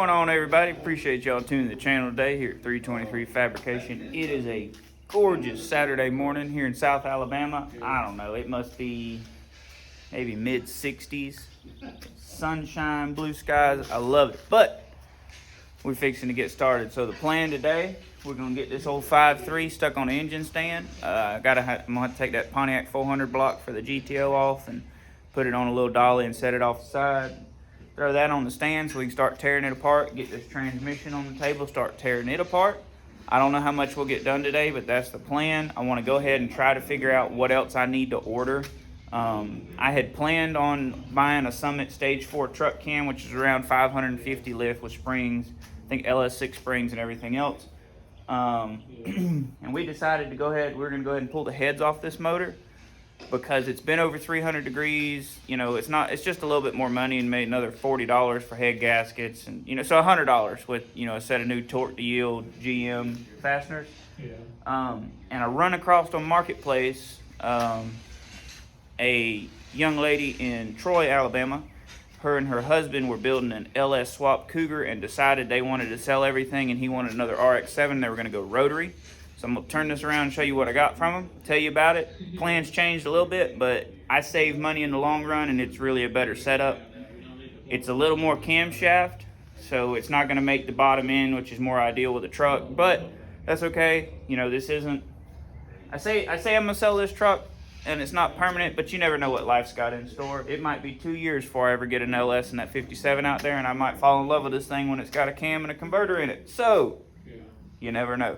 going on, everybody? Appreciate y'all tuning to the channel today here at 323 Fabrication. It is a gorgeous Saturday morning here in South Alabama. I don't know, it must be maybe mid-60s. Sunshine, blue skies, I love it. But we're fixing to get started. So the plan today, we're gonna get this old 5.3 stuck on the engine stand. I'm gonna have to take that Pontiac 400 block for the GTO off and put it on a little dolly and set it off the side. Throw that on the stand so we can start tearing it apart, get this transmission on the table, start tearing it apart. I don't know how much we'll get done today, but that's the plan. I want to go ahead and try to figure out what else I need to order. I had planned on buying a Summit Stage 4 truck cam, which is around 550 lift with springs, I think LS6 springs and everything else. And we decided to go ahead, we're going to go ahead and pull the heads off this motor, because it's been over 300 degrees. You know, it's just a little bit more money, and made another $40 for head gaskets, and so $100 with a set of new torque to yield GM fasteners. Yeah. And I run across on Marketplace a young lady in Troy, Alabama. Her and her husband were building an LS swap Cougar and decided they wanted to sell everything, and he wanted another RX-7. They were going to go rotary. So I'm going to turn this around and show you what I got from them, tell you about it. Plans changed a little bit, but I save money in the long run, and it's really a better setup. It's a little more camshaft, so it's not going to make the bottom end, which is more ideal with a truck, but that's okay. This isn't... I say I'm going to sell this truck, and it's not permanent, but you never know what life's got in store. It might be 2 years before I ever get an LS and that 57 out there, and I might fall in love with this thing when it's got a cam and a converter in it. So, you never know.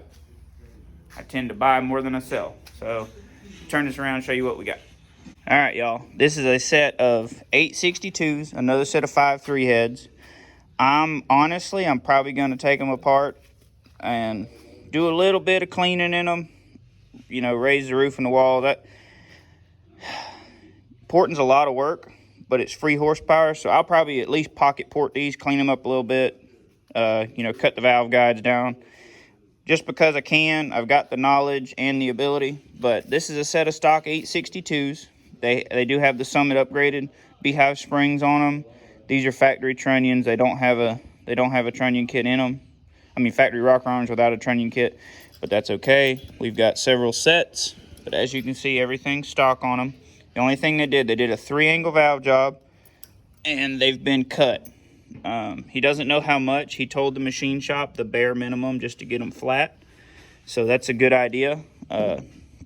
I tend to buy more than I sell. So, turn this around and show you what we got. All right, y'all. This is a set of 862s, another set of 5.3 heads. I'm probably going to take them apart and do a little bit of cleaning in them. Raise the roof and the wall. Porting's a lot of work, but it's free horsepower, so I'll probably at least pocket port these, clean them up a little bit, cut the valve guides down. Just because I can, I've got the knowledge and the ability. But this is a set of stock 862s. They do have the Summit upgraded beehive springs on them. These are factory trunnions. They don't have a trunnion kit in them. I mean, factory rocker arms without a trunnion kit, but that's okay. We've got several sets, but as you can see, everything's stock on them. The only thing they did a 3-angle valve job, and they've been cut. He doesn't know how much. He told the machine shop the bare minimum just to get them flat. So that's a good idea.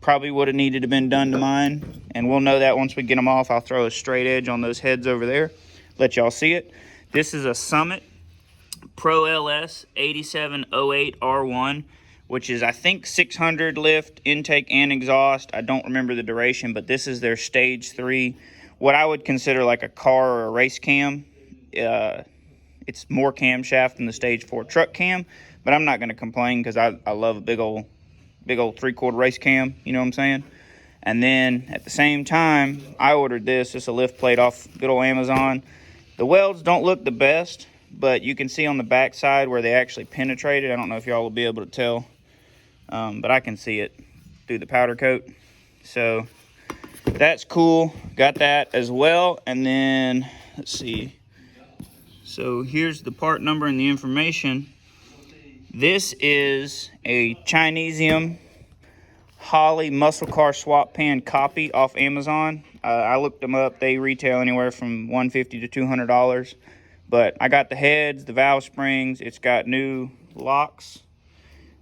Probably would have needed to been done to mine, and we'll know that once we get them off. I'll throw a straight edge on those heads over there, let y'all see it. This is a Summit Pro LS 8708 R1, which is, I think, 600 lift, intake and exhaust. I don't remember the duration, but this is their Stage 3, what I would consider like a car or a race cam. It's more camshaft than the Stage 4 truck cam, but I'm not going to complain because I love a big old 3/4 race cam, you know what I'm saying? And then at the same time, I ordered this. It's a lift plate off good old Amazon. The welds don't look the best, but you can see on the back side where they actually penetrated. I don't know if y'all will be able to tell, but I can see it through the powder coat. So that's cool. Got that as well. And then, let's see. So here's the part number and the information. This is a Chinesium Holley muscle car swap pan copy off Amazon. I looked them up. They retail anywhere from $150 to $200. But I got the heads, the valve springs. It's got new locks.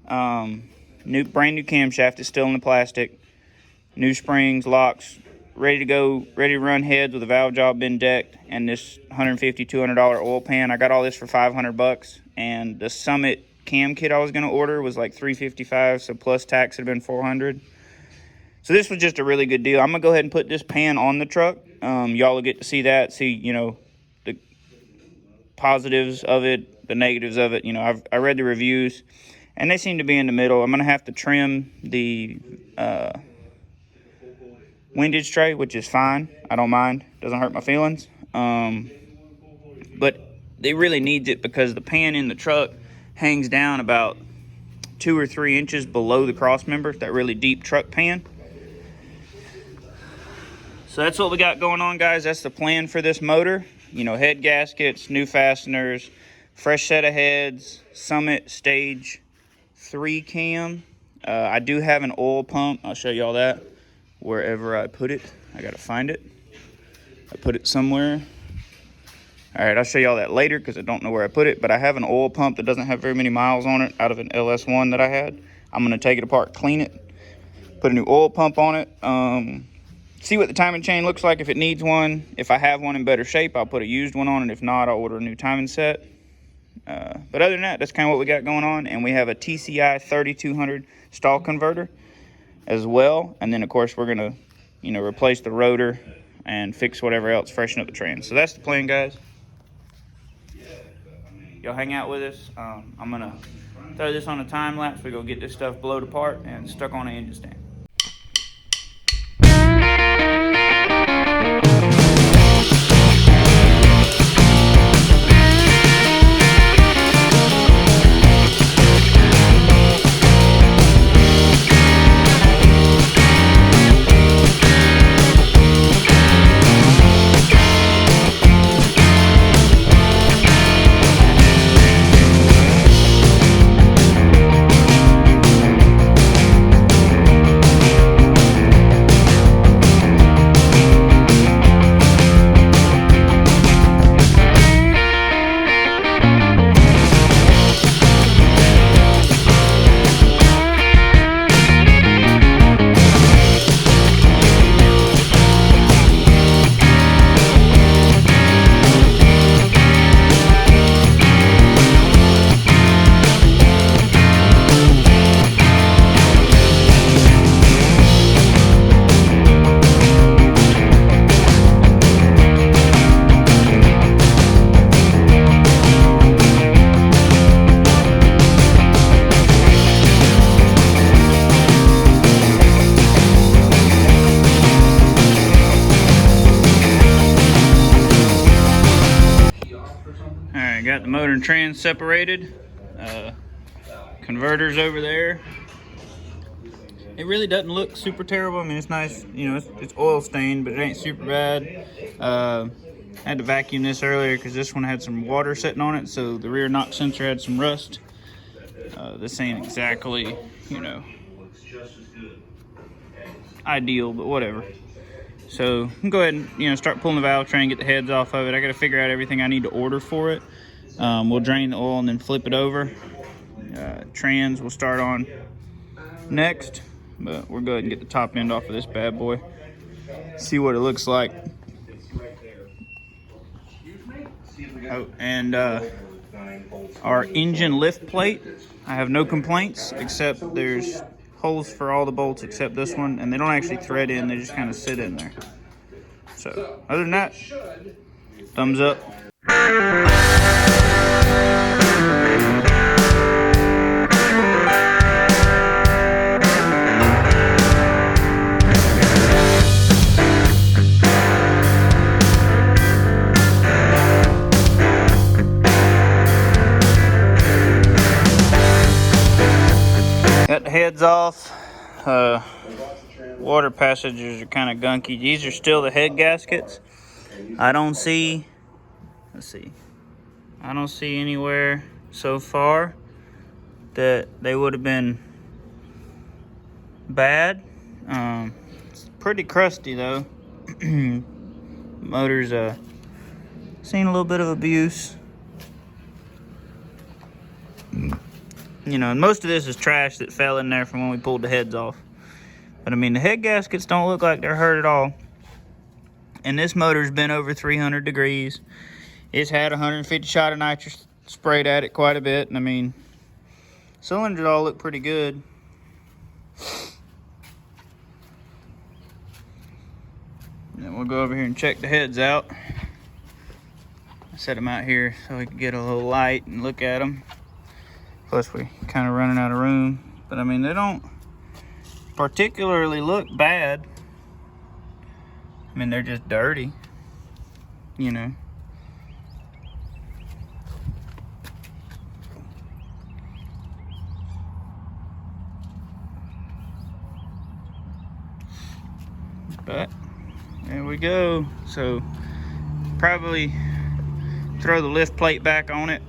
Brand new camshaft. It's still in the plastic. New springs, locks. Ready to go, ready to run heads with a valve job been decked, and this $150, $200 oil pan. I got all this for $500, and the Summit cam kit I was going to order was like $355, so plus tax had been $400. So this was just a really good deal. I'm going to go ahead and put this pan on the truck. Y'all will get to see that, the positives of it, the negatives of it. I read the reviews, and they seem to be in the middle. I'm going to have to trim the windage tray, which is fine. I don't mind. Doesn't hurt my feelings. But they really needs it because the pan in the truck hangs down about 2 or 3 inches below the cross member, that really deep truck pan. So that's what we got going on, guys. That's the plan for this motor. Head gaskets, new fasteners, fresh set of heads, Summit Stage 3 cam. I do have an oil pump. I'll show y'all that wherever I put it. I gotta find it. I put it somewhere. All right, I'll show y'all that later because I don't know where I put it, but I have an oil pump that doesn't have very many miles on it out of an LS1 that I had. I'm gonna take it apart, clean it, put a new oil pump on it, see what the timing chain looks like if it needs one. If I have one in better shape, I'll put a used one on it. If not, I'll order a new timing set. But other than that, that's kind of what we got going on. And we have a TCI 3200 stall converter as well. And then of course we're gonna, replace the rotor and fix whatever else, freshen up the trans. So that's the plan, guys. Y'all hang out with us. I'm gonna throw this on a time lapse. We go get this stuff blowed apart and stuck on an engine stand. Got the motor and trans separated. Converters over there. It really doesn't look super terrible. I mean, it's nice. It's oil stained, but it ain't super bad. I had to vacuum this earlier because this one had some water sitting on it, so the rear knock sensor had some rust. This ain't exactly, ideal, but whatever. So I'm go ahead and start pulling the valve train, get the heads off of it. I got to figure out everything I need to order for it. We'll drain the oil and then flip it over. Trans we'll start on next, but we'll go ahead and get the top end off of this bad boy. See what it looks like. Oh, and our engine lift plate, I have no complaints except there's holes for all the bolts except this one, and they don't actually thread in, they just kind of sit in there. So other than that, thumbs up. Got the heads off. Water passages are kind of gunky. These are still the head gaskets. I don't see, I don't see anywhere so far that they would have been bad. It's pretty crusty though. Motor's seen a little bit of abuse. And most of this is trash that fell in there from when we pulled the heads off. But I mean, the head gaskets don't look like they're hurt at all. And this motor's been over 300 degrees. It's had 150 shot of nitrous sprayed at it quite a bit. And I mean, cylinders all look pretty good. And then we'll go over here and check the heads out. I set them out here so we can get a little light and look at them. Plus we kind of running out of room. But I mean, they don't particularly look bad. I mean, they're just dirty, But there we go. So probably throw the lift plate back on it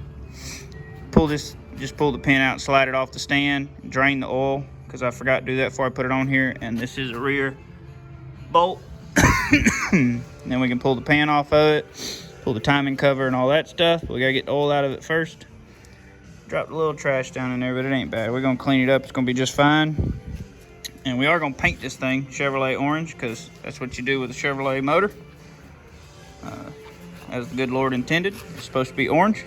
just pull the pin out, slide it off the stand, drain the oil, because I forgot to do that before I put it on here. And this is a rear bolt. Then we can pull the pan off of it, pull the timing cover and all that stuff. We gotta get the oil out of it first. Dropped a little trash down in there, but it ain't bad. We're gonna clean it up. It's gonna be just fine. And we are gonna paint this thing Chevrolet orange, because that's what you do with a Chevrolet motor. As the good Lord intended, it's supposed to be orange.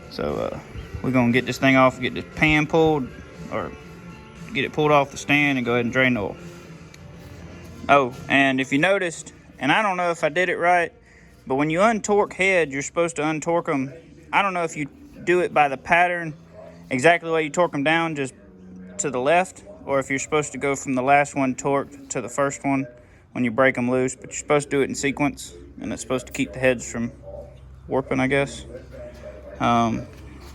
So we're gonna get this thing off, get the pan pulled, or get it pulled off the stand, and go ahead and drain the oil. Oh, and if you noticed, and I don't know if I did it right, but when you untorque heads, you're supposed to untorque them. I don't know if you do it by the pattern, exactly the way you torque them down, just to the left, or if you're supposed to go from the last one torqued to the first one when you break them loose. But you're supposed to do it in sequence, and it's supposed to keep the heads from warping, I guess. And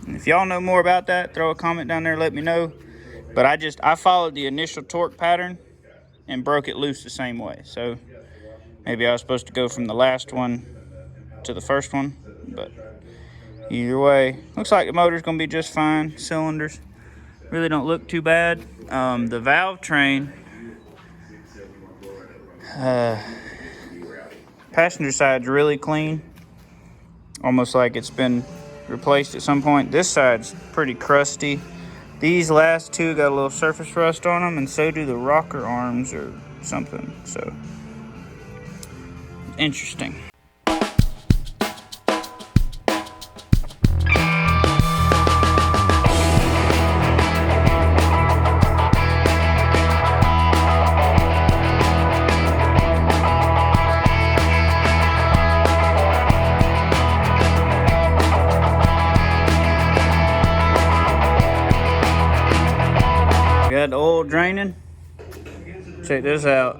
if y'all know more about that, throw a comment down there, let me know. But I followed the initial torque pattern and broke it loose the same way. So maybe I was supposed to go from the last one to the first one, but either way, looks like the motor's gonna be just fine. Cylinders really don't look too bad. The valve train, passenger side's really clean, almost like it's been replaced at some point. This side's pretty crusty. These last two got a little surface rust on them, and so do the rocker arms or something. So interesting. Got the oil draining. Check this out.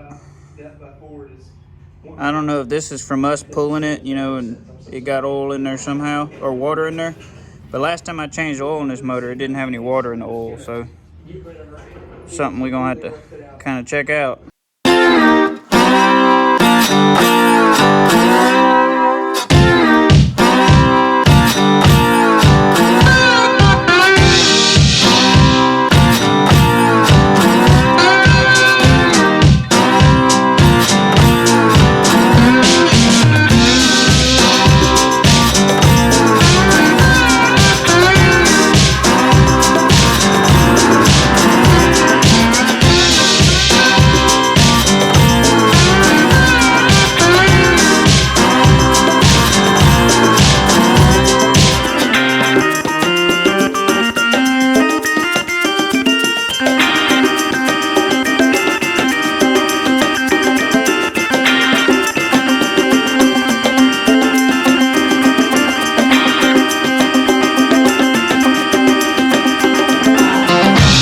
I don't know if this is from us pulling it, you know, and it got oil in there somehow, or water in there. But last time I changed the oil in this motor, it didn't have any water in the oil, so something we're gonna have to kind of check out.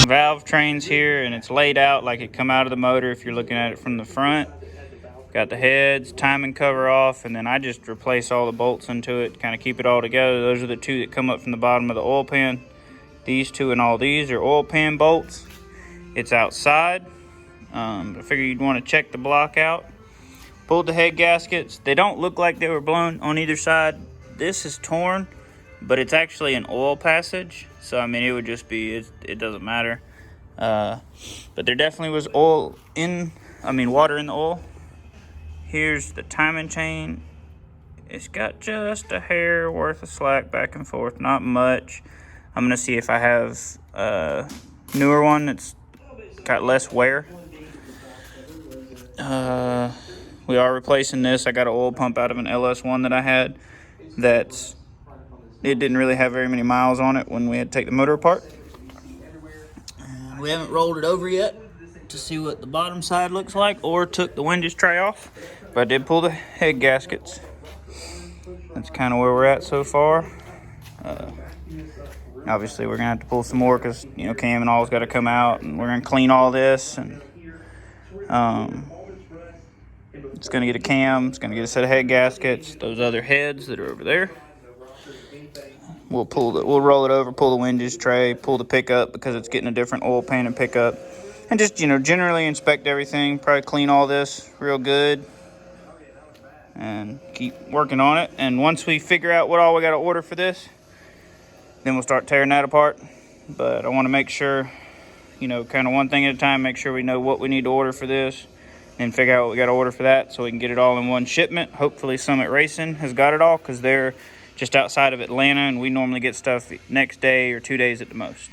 Valve trains here, and it's laid out like it come out of the motor if you're looking at it from the front. Got the heads, timing cover off, and then I just replace all the bolts into it, kind of keep it all together. Those are the two that come up from the bottom of the oil pan. These two and all these are oil pan bolts. It's outside. I figured you'd want to check the block out. Pulled the head gaskets. They don't look like they were blown on either side. This is torn, but it's actually an oil passage. So, I mean, it would just be, it doesn't matter. But there definitely was water in the oil. Here's the timing chain. It's got just a hair worth of slack back and forth, not much. I'm gonna see if I have a newer one that's got less wear. We are replacing this. I got an oil pump out of an LS1 that I had. It didn't really have very many miles on it when we had to take the motor apart. We haven't rolled it over yet to see what the bottom side looks like, or took the windage tray off, but I did pull the head gaskets. That's kind of where we're at so far. Obviously we're gonna have to pull some more, because Cam and all's got to come out, and we're gonna clean all this, and it's gonna get a cam, it's gonna get a set of head gaskets, those other heads that are over there. We'll roll it over, pull the windage tray, pull the pickup because it's getting a different oil pan and pickup, and just generally inspect everything. Probably clean all this real good. and keep working on it. And once we figure out what all we got to order for this, then we'll start tearing that apart. But I want to make sure, you know, kind of one thing at a time, make sure we know what we need to order for this and figure out what we got to order for that so we can get it all in one shipment. Hopefully Summit Racing has got it all, because they're just outside of Atlanta and we normally get stuff next day or 2 days at the most.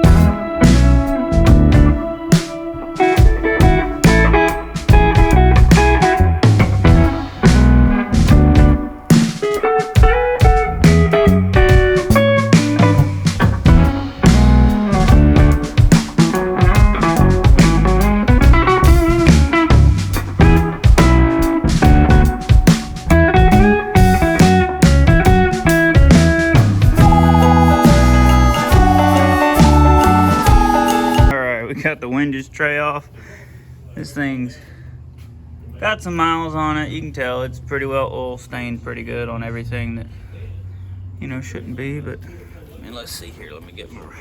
Got the winges tray off. This thing's got some miles on it. You can tell it's pretty well oil stained pretty good on everything that, you know, shouldn't be. But I mean, let's see here. Let me get more.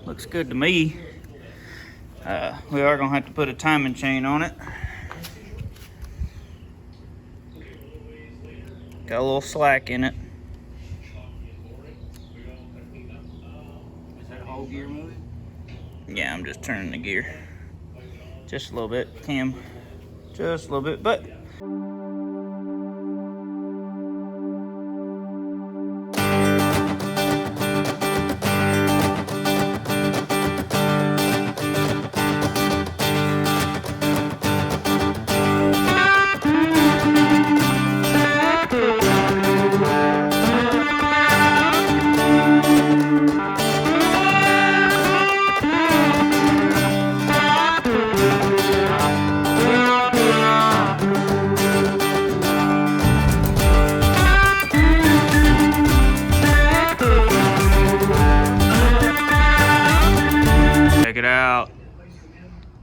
Looks good to me. We are gonna have to put a timing chain on it. Got a little slack in it. Is that whole gear moving? Yeah, I'm just turning the gear. Just a little bit, Cam. Just a little bit, but out.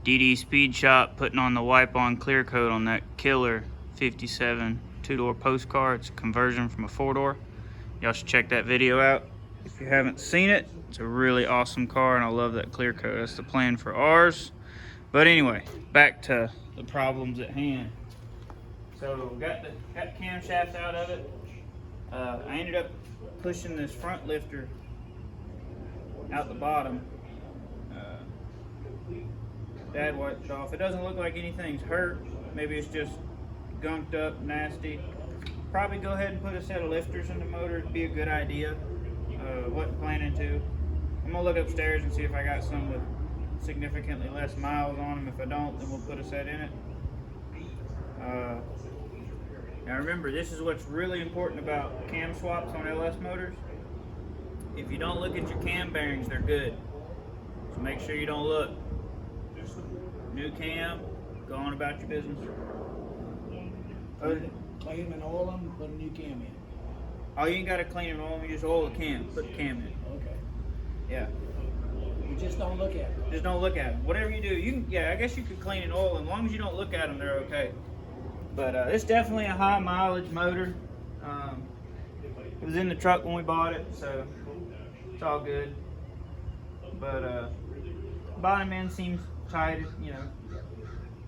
DD Speed Shop putting on the wipe on clear coat on that killer 57 two-door post car. It's a conversion from a four-door. Y'all should check that video out if you haven't seen it. It's a really awesome car and I love that clear coat. That's the plan for ours. But anyway, back to the problems at hand. So got the camshaft out of it. I ended up pushing this front lifter out the bottom. Dad wiped it off. It doesn't look like anything's hurt. Maybe it's just gunked up, nasty. Probably go ahead and put a set of lifters in the motor. It'd be a good idea. Wasn't planning to. I'm gonna look upstairs and see if I got some with significantly less miles on them. If I don't, then we'll put a set in it. Now remember, this is what's really important about cam swaps on LS motors. If you don't look at your cam bearings, they're good. So make sure you don't look. New cam, go on about your business. Clean and oil them, put a new cam in. Oh, you ain't got to clean and oil them, you just oil the cam, put the cam in. Okay. Yeah. You just don't look at them. Just don't look at them. Whatever you do, you can, yeah, I guess you could clean and oil them. As long as you don't look at them, they're okay. But it's definitely a high mileage motor. It was in the truck when we bought it, so it's all good. But bottom end seems tight, you know.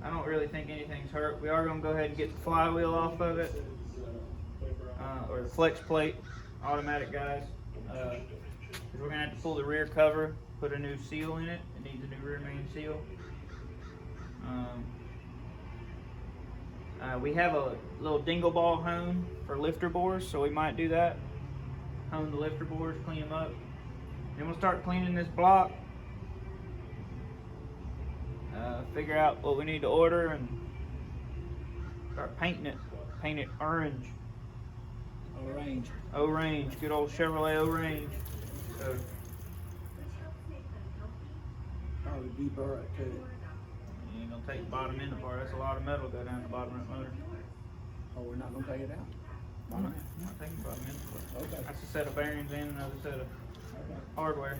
I don't really think anything's hurt. We are going to go ahead and get the flywheel off of it, or the flex plate, automatic guys. Because we're going to have to pull the rear cover, put a new seal in it. It needs a new rear main seal. We have a little dingle ball hone for lifter bores, so we might do that. Hone the lifter bores, clean them up. Then we'll start cleaning this block. Figure out what we need to order and start painting it. Paint it orange. Orange. O-range. Good old Chevrolet O-range. So, probably deburr it too. You ain't gonna take the bottom end apart. That's a lot of metal go down the bottom of that motor. Oh, we're not gonna take it out? I'm not taking the bottom end apart. Okay. That's a set of bearings and another set of hardware.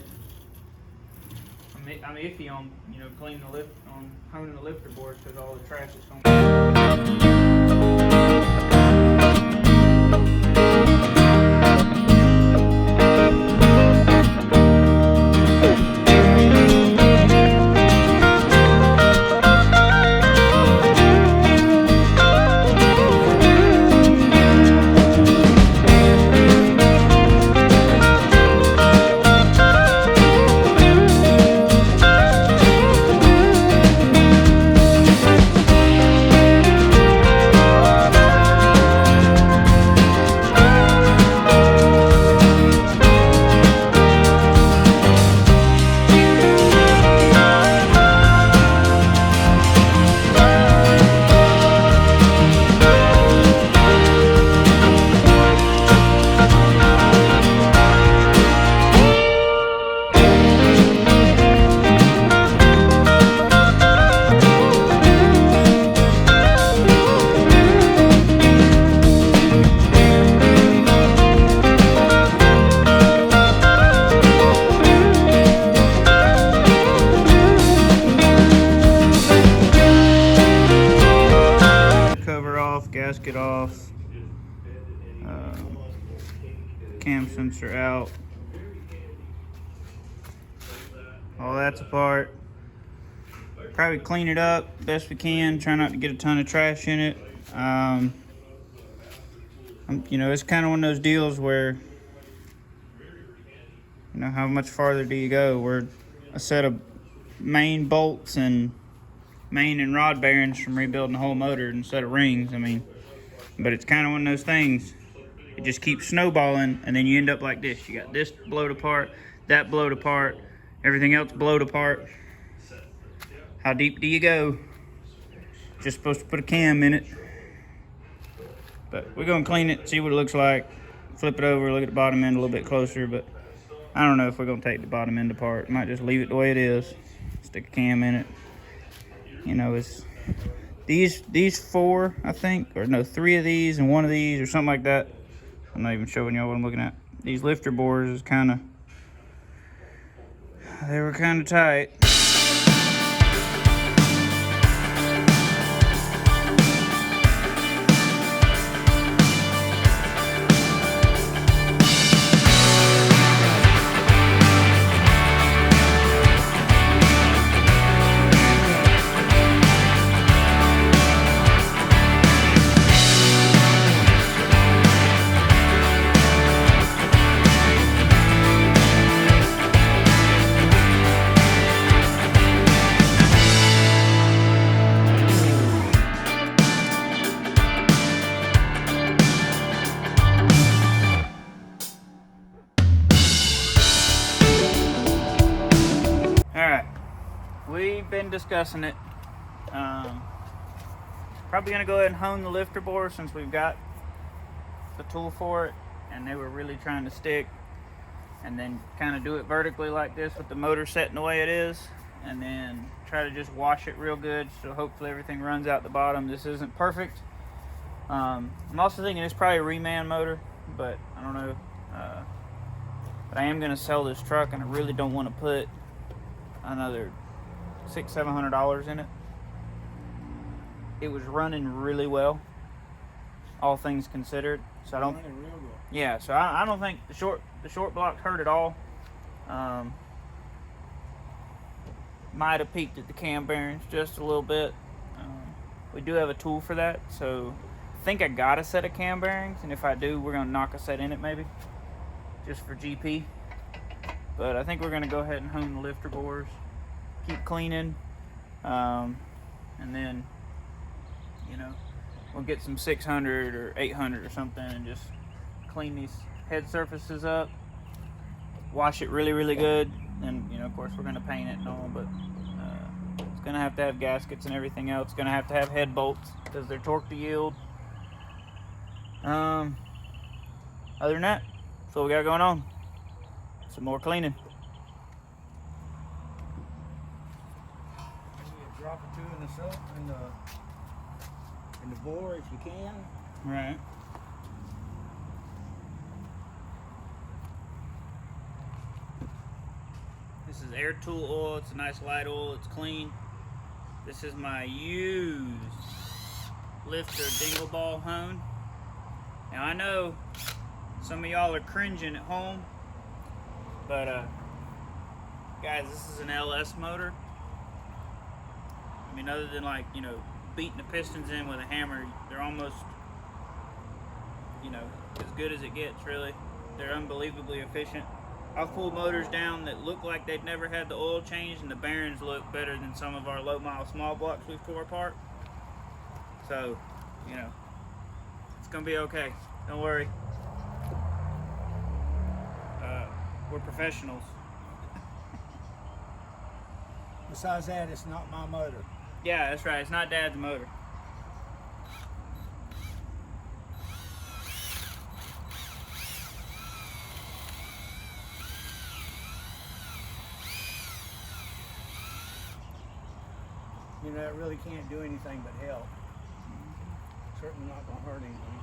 I'm iffy on, you know, cleaning the lift, on honing the lifter boards because all the trash is going. cam sensor out. All that's apart. Probably clean it up best we can. Try not to get a ton of trash in it. You know, it's kind of one of those deals where, you know, how much farther do you go? We're a set of main bolts and main and rod bearings from rebuilding the whole motor instead of rings. I mean, but it's kind of one of those things. It just keeps snowballing, and then you end up like this. You got this blowed apart, that blowed apart, everything else blowed apart. How deep do you go? Just supposed to put a cam in it. But we're gonna clean it, see what it looks like. Flip it over, look at the bottom end a little bit closer, but I don't know if we're gonna take the bottom end apart. Might just leave it the way it is. Stick a cam in it. You know, it's these four, I think, or no, 3 of these and 1 of these or something like that. I'm not even showing y'all what I'm looking at. These lifter bores is they were kind of tight. We've been discussing it. Probably gonna go ahead and hone the lifter bore since we've got the tool for it, and they were really trying to stick, and then kind of do it vertically like this with the motor setting the way it is, and then try to just wash it real good so hopefully everything runs out the bottom. This isn't perfect. I'm also thinking it's probably a reman motor, but I don't know. But I am gonna sell this truck, and I really don't want to put another $600-700 in it. It was running really well, all things considered. So I don't. Running real good. Yeah, so I don't think the short block hurt at all. Might have peaked at the cam bearings just a little bit. We do have a tool for that, so I think I got a set of cam bearings, and if I do, we're gonna knock a set in it maybe, just for GP. But I think we're gonna go ahead and hone the lifter bores, keep cleaning, and then, you know, we'll get some 600 or 800 or something and just clean these head surfaces up, wash it really, really good, and, you know, of course we're gonna paint it and all, but it's gonna have to have gaskets and everything else. It's gonna have to have head bolts because they're torque to yield. Other than that, that's what we got going on. Some more cleaning. Drop or 2 in the soap in the bore if you can. Right. This is air tool oil. It's a nice light oil. It's clean. This is my used lifter dingle ball hone. Now I know some of y'all are cringing at home, but guys, this is an LS motor. I mean, other than, like, you know, beating the pistons in with a hammer, they're almost, you know, as good as it gets, really. They're unbelievably efficient. I've pulled motors down that look like they've never had the oil changed, and the bearings look better than some of our low mile small blocks we've tore apart. So, you know, it's gonna be okay. Don't worry. We're professionals. Besides that, it's not my motor. Yeah, that's right. It's not Dad's motor. You know, it really can't do anything but help. Certainly not gonna hurt anything.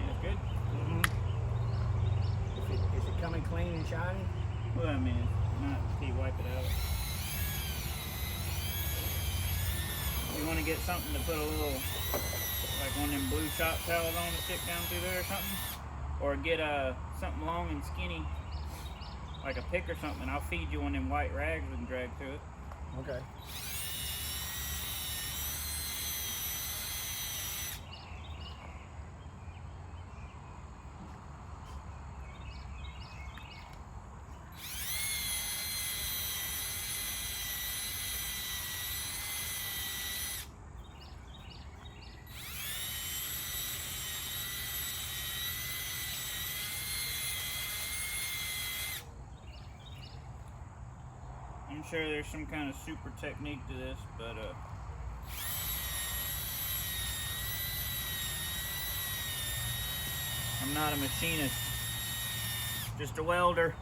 That's good. Is it coming clean and shiny? Well, I mean, not until you wipe it out. want to get something to put a little, like one of them blue shop towels on to stick down through there or something. Or get something long and skinny, like a pick or something. I'll feed you one of them white rags we can drag through it. Okay. I'm sure there's some kind of super technique to this, but I'm not a machinist, just a welder.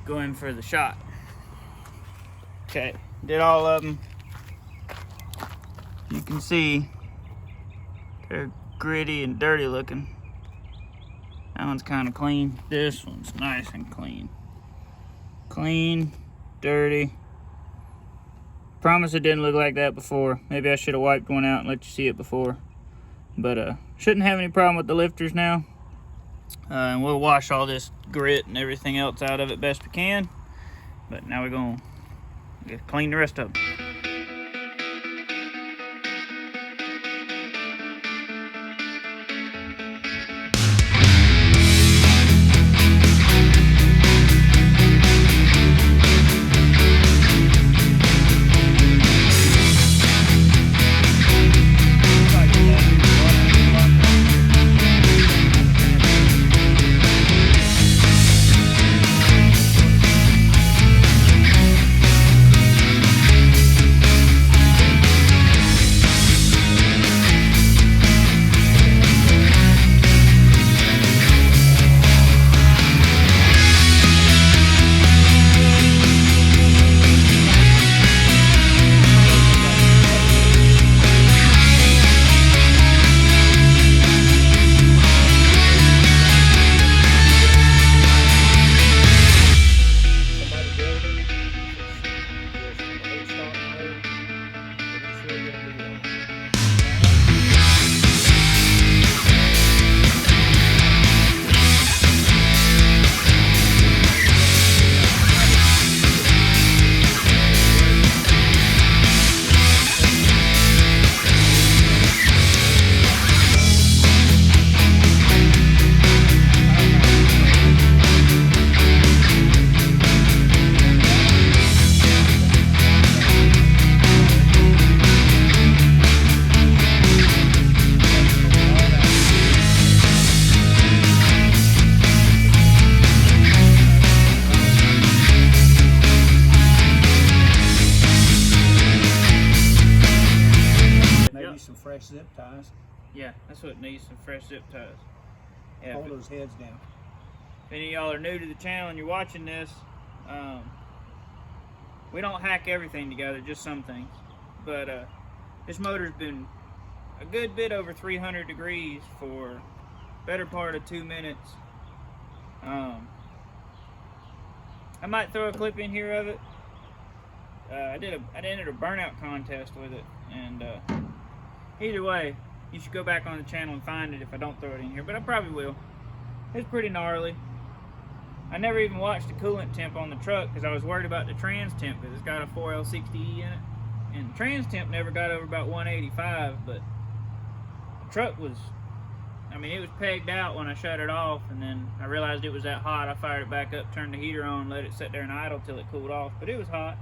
Going for the shot. Okay, Did all of them. You can see they're gritty and dirty looking. That one's kind of clean. This one's nice and clean. Clean, dirty. Promise it didn't look like that before. Maybe I should have wiped one out and let you see it before. But shouldn't have any problem with the lifters now. And we'll wash all this grit and everything else out of it best we can. But now we're gonna clean the rest of them. Some fresh zip ties. Yeah, that's what it needs, some fresh zip ties. Yeah, Hold those heads down. If any of y'all are new to the channel and you're watching this, we don't hack everything together, just some things. But this motor's been a good bit over 300 degrees for better part of 2 minutes. I might throw a clip in here of it. I entered a burnout contest with it, and either way, you should go back on the channel and find it if I don't throw it in here, but I probably will. It's pretty gnarly. I never even watched the coolant temp on the truck because I was worried about the trans temp because it's got a 4L60E in it. And the trans temp never got over about 185, but the truck was, I mean, it was pegged out when I shut it off, and then I realized it was that hot. I fired it back up, turned the heater on, let it sit there and idle till it cooled off, but it was hot.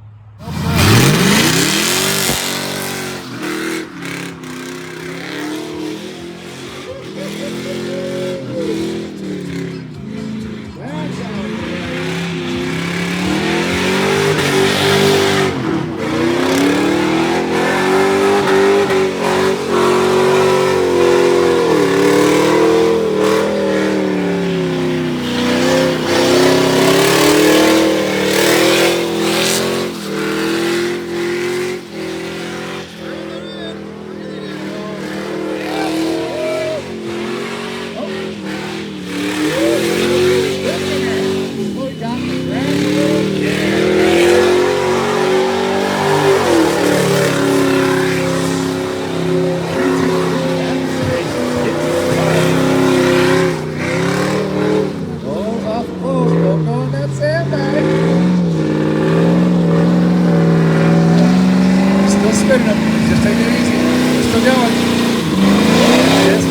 Just take it easy. We're still going. Yes.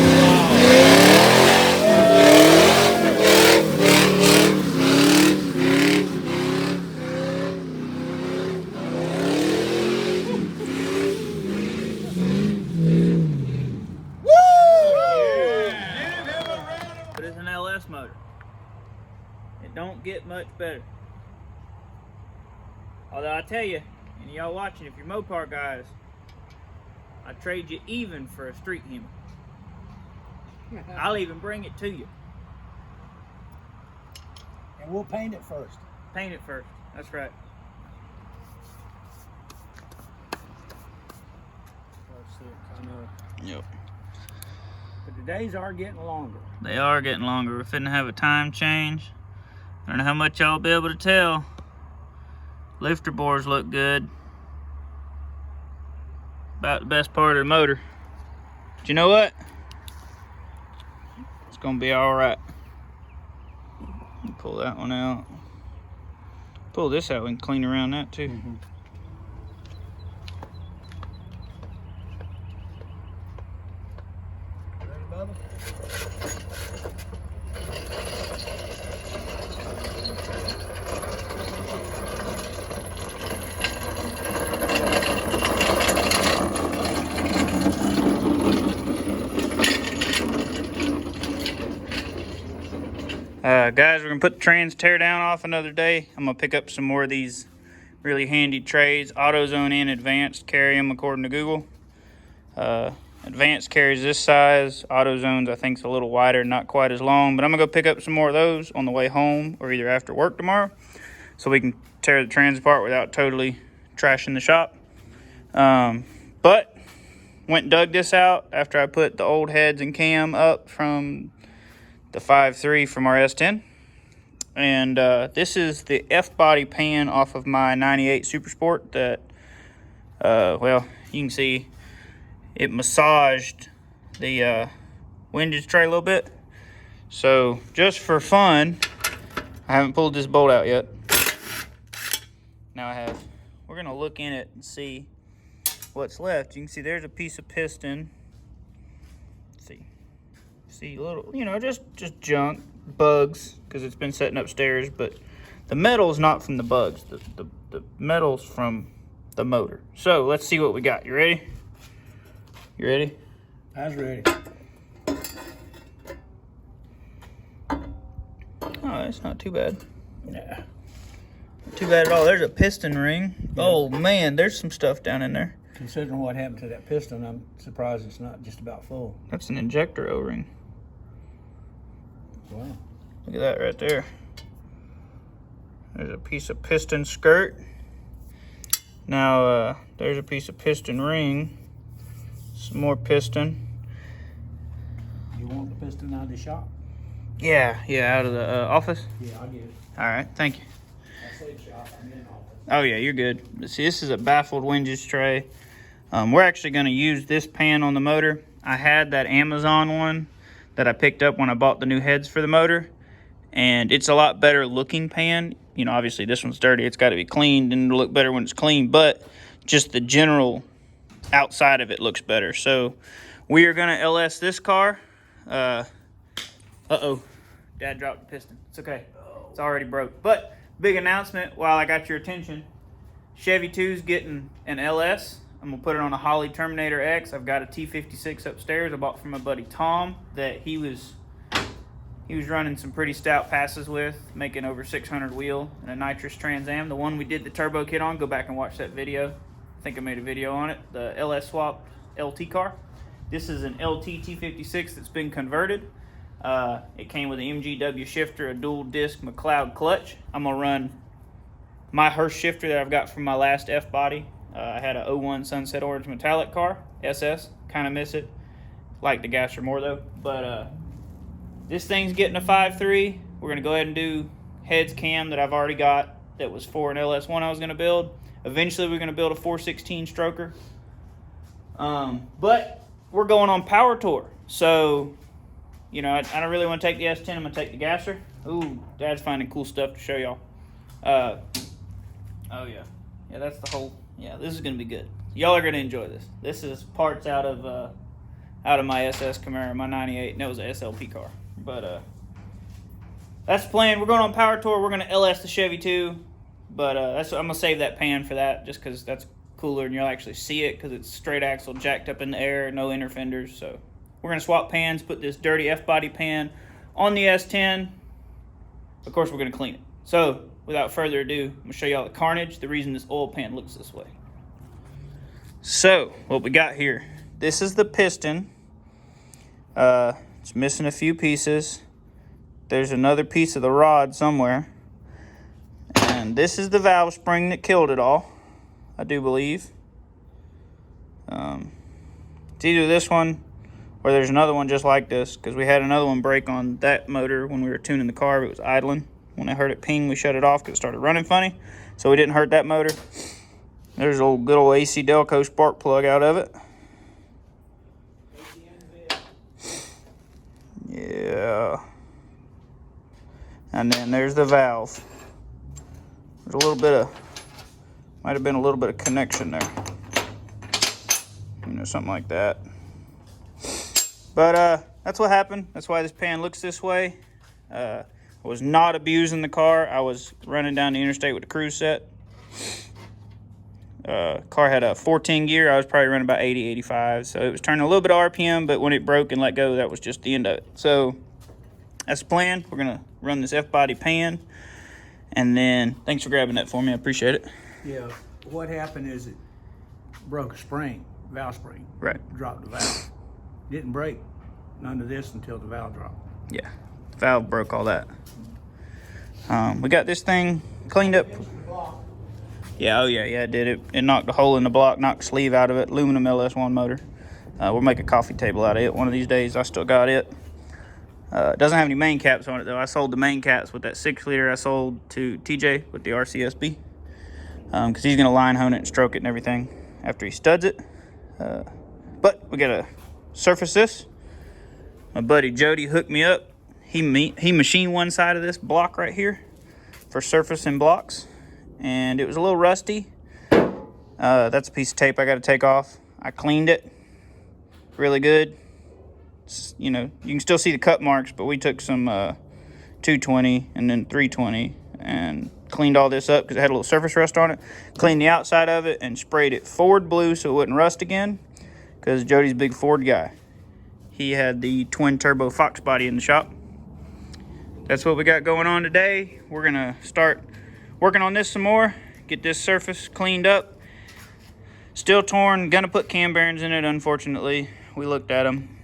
But it's an LS motor. It don't get much better. Although I tell you, and y'all watching, if you're Mopar guys, I trade you even for a street human. I'll even bring it to you. And we'll paint it first. Paint it first. That's right. I know. Yep. But the days are getting longer. They are getting longer. We're finna have a time change. I don't know how much y'all will be able to tell. Lifter bores look good. About the best part of the motor. But you know what? It's gonna be all right. Pull that one out. Pull this out, we can clean around that too. Mm-hmm. Ready, Bubba? Guys, we're gonna put the trans tear down off another day. I'm gonna pick up some more of these really handy trays. AutoZone and Advanced carry them according to Google. Advanced carries this size. AutoZone's I think is a little wider, not quite as long. But I'm gonna go pick up some more of those on the way home or either after work tomorrow, so we can tear the trans apart without totally trashing the shop. But went and dug this out after I put the old heads and cam up from the 5.3 from our S10. And this is the F-body pan off of my 98 Super Sport that, well, you can see it massaged the windage tray a little bit. So just for fun, I haven't pulled this bolt out yet. Now I have. We're gonna look in it and see what's left. You can see there's a piece of piston. Let's see a little, you know, just junk, bugs, because it's been sitting upstairs. But the metal's not from the bugs. The metal's from the motor. So let's see what we got. You ready? You ready? I was ready. Oh, that's not too bad. Yeah. Not too bad at all. There's a piston ring. Yeah. Oh man, there's some stuff down in there. Considering what happened to that piston, I'm surprised it's not just about full. That's an injector O-ring. Wow. Look at that right there. There's a piece of piston skirt. Now, there's a piece of piston ring. Some more piston. You want the piston out of the shop? Yeah, out of the office. Yeah, I'll get it. All right, thank you. I said shop, I mean office. Oh yeah, you're good. See, this is a baffled windage tray. We're actually going to use this pan on the motor. I had that Amazon one that I picked up when I bought the new heads for the motor, and it's a lot better looking pan. You know, obviously this one's dirty. It's got to be cleaned, and it'll look better when it's clean, but just the general outside of it looks better. So we are going to LS this car. Uh-oh. Dad dropped the piston. It's okay. It's already broke. But big announcement while I got your attention. Chevy 2's getting an LS. I'm going to put it on a Holley Terminator X. I've got a T56 upstairs I bought from my buddy Tom that he was running some pretty stout passes with, making over 600 wheel in a nitrous Trans Am. The one we did the turbo kit on, go back and watch that video. I think I made a video on it. The LS swap LT car. This is an LT T56 that's been converted. It came with an MGW shifter, a dual disc McLeod clutch. I'm going to run my Hurst shifter that I've got from my last F-body. I had a 01 Sunset Orange metallic car, SS. Kind of miss it. Like the gasser more though. But this thing's getting a 5.3. We're going to go ahead and do heads cam that I've already got that was for an LS1 I was going to build. Eventually we're going to build a 416 stroker. But we're going on power tour. So, you know, I don't really want to take the S10. I'm going to take the gasser. Ooh, Dad's finding cool stuff to show y'all. Oh, yeah. Yeah, that's the whole... Yeah, this is going to be good. Y'all are going to enjoy this. This is parts out of my SS Camaro, my 98, and it was an SLP car. But that's the plan. We're going on power tour. We're going to LS the Chevy 2. But I'm going to save that pan for that just because that's cooler and you'll actually see it because it's straight axle, jacked up in the air, no inner fenders. So we're going to swap pans, put this dirty F-body pan on the S10. Of course, we're going to clean it. So without further ado, I'm going to show y'all the carnage, the reason this oil pan looks this way. So what we got here, this is the piston. It's missing a few pieces. There's another piece of the rod somewhere. And this is the valve spring that killed it all, I do believe. It's either this one or there's another one just like this, because we had another one break on that motor when we were tuning the car. It was idling. When I heard it ping, we shut it off because it started running funny, so we didn't hurt that motor. There's a good old AC Delco spark plug out of it. Yeah. And then there's the valve. There's a little bit of, might have been a little bit of connection there. You know, something like that. But that's what happened. That's why this pan looks this way. I was not abusing the car. I was running down the interstate with the cruise set. Car had a 14 gear. I was probably running about 80, 85. So it was turning a little bit of RPM, but when it broke and let go, that was just the end of it. So that's the plan. We're going to run this F-body pan. And then, thanks for grabbing that for me. I appreciate it. Yeah, what happened is it broke a spring, valve spring. Right. Dropped the valve. Didn't break none of this until the valve dropped. Yeah, the valve broke all that. We got this thing cleaned up. Yeah, oh yeah, it did. It knocked a hole in the block, knocked the sleeve out of it. Aluminum LS1 motor. We'll make a coffee table out of it one of these days. I still got it. It doesn't have any main caps on it though. I sold the main caps with that 6-liter I sold to TJ with the RCSB. Because he's going to line hone it and stroke it and everything after he studs it. But we got to surface this. My buddy Jody hooked me up. He machined one side of this block right here for surfacing blocks. And it was a little rusty. That's a piece of tape I got to take off. I cleaned it really good. You know, you can still see the cut marks, but we took some 220 and then 320 and cleaned all this up because it had a little surface rust on it. Cleaned the outside of it and sprayed it Ford blue so it wouldn't rust again, because Jody's a big Ford guy. He had the twin turbo Fox body in the shop. That's what we got going on today. We're gonna start working on this some more, get this surface cleaned up. Still torn, gonna put cam bearings in it, unfortunately. We looked at them.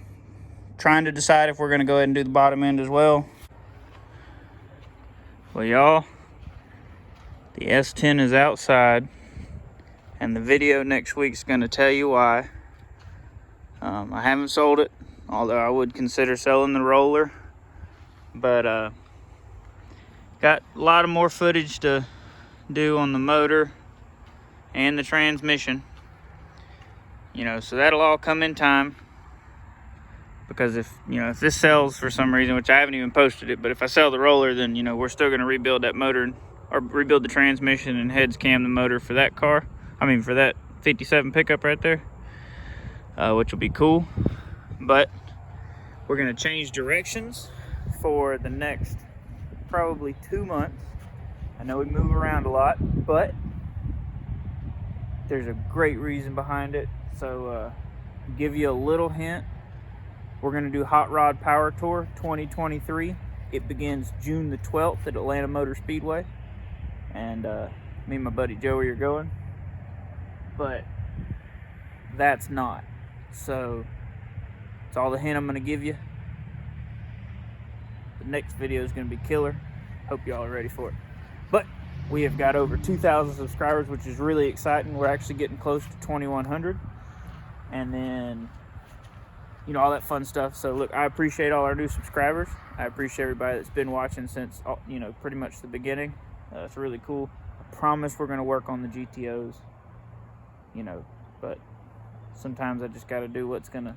Trying to decide if we're gonna go ahead and do the bottom end as well. Well, y'all, the S10 is outside, and the video next week's gonna tell you why. I haven't sold it, although I would consider selling the roller, but got a lot of more footage to do on the motor and the transmission, you know, so that'll all come in time. Because if this sells for some reason, which I haven't even posted it, but if I sell the roller, then, you know, we're still going to rebuild that motor or rebuild the transmission and heads cam the motor for that car. I mean, for that 57 pickup right there, which will be cool. But we're going to change directions for the next probably 2 months. I know we move around a lot, but there's a great reason behind it. So give you a little hint. We're going to do Hot Rod Power Tour 2023. It begins June the 12th at Atlanta Motor Speedway. And me and my buddy Joey are going. But that's not. So that's all the hint I'm going to give you. The next video is going to be killer. Hope y'all are ready for it. But we have got over 2,000 subscribers, which is really exciting. We're actually getting close to 2,100. And then, you know, all that fun stuff. So look, I appreciate all our new subscribers. I appreciate everybody that's been watching since, you know, pretty much the beginning. It's really cool. I promise we're going to work on the GTOs, you know, but sometimes I just got to do what's going to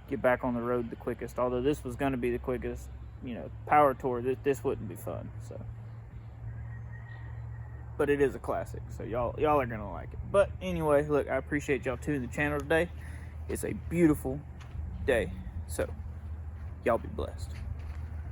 get back on the road the quickest. Although this was going to be the quickest, you know, power tour, this wouldn't be fun. So, but it is a classic, so y'all are going to like it. But anyway, look, I appreciate y'all tuning the channel today. It's a beautiful day. So, y'all be blessed.